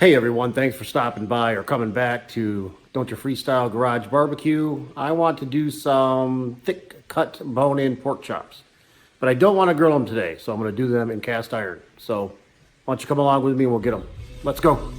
Hey everyone, thanks for stopping by or coming back to Don't You Freestyle Garage Barbecue. I want to do some thick cut bone-in pork chops, but I don't want to grill them today, so I'm going to do them in cast iron. So why don't you come along with me and we'll get them. Let's go.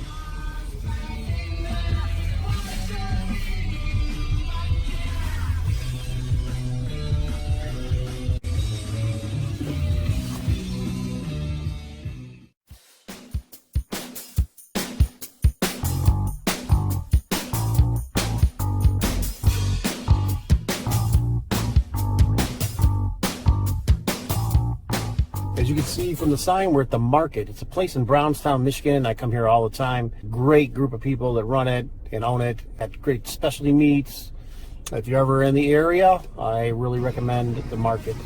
As you can see from the sign, we're at the market. It's a place in Brownstown, Michigan. I come here all the time. Great group of people that run it and own it. Got great specialty meats. If you're ever in the area, I really recommend the market.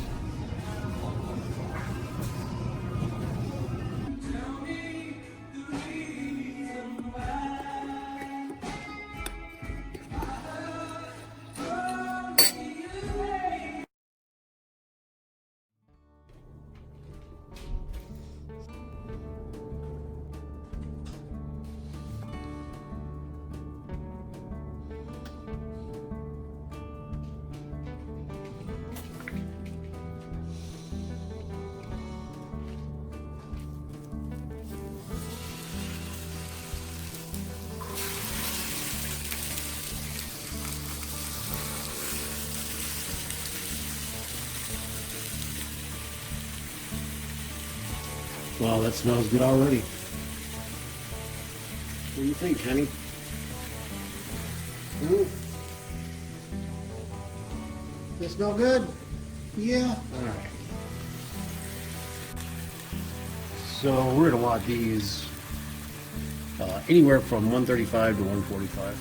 Wow, that smells good already. What do you think, Kenny? They smell good? Yeah. All right. So we're gonna want these anywhere from 135 to 145.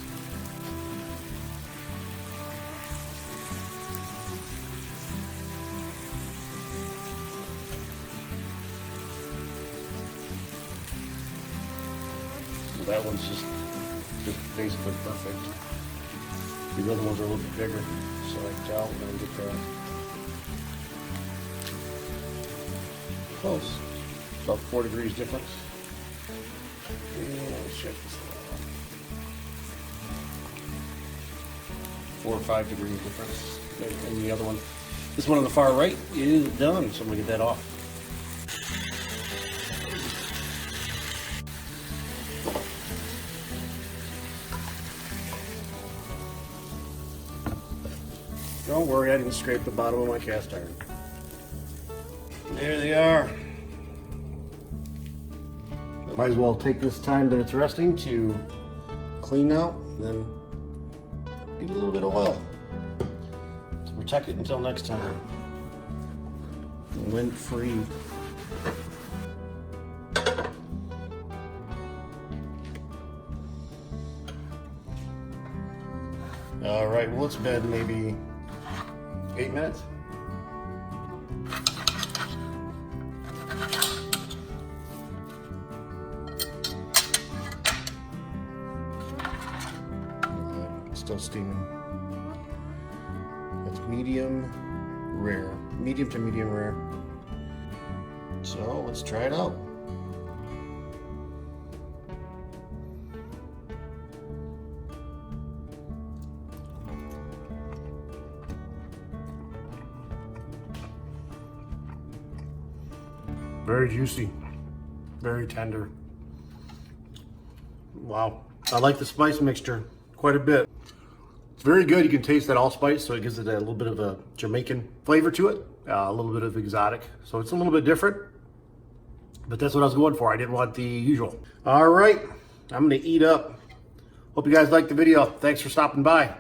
That one's just basically perfect. The other ones are a little bit bigger, so I doubt we're gonna get that close. About 4 degrees difference. And let's check this out. 4 or 5 degrees difference. And the other one, this one on the far right is done, so I'm gonna get that off. Don't worry, I didn't scrape the bottom of my cast iron. There they are. Might as well take this time that it's resting to clean out, then get a little bit of oil to protect it until next time. Lint free. All right, well, it's been maybe 8 minutes. Still steaming. It's medium rare. Medium to medium rare. So let's try it out. Very juicy, very tender. Wow, I like the spice mixture quite a bit. It's very good. You can taste that allspice, so it gives it a little bit of a Jamaican flavor to it, a little bit of exotic. So it's a little bit different, but that's what I was going for. I didn't want the usual. All right, I'm gonna eat up. Hope you guys liked the video. Thanks for stopping by.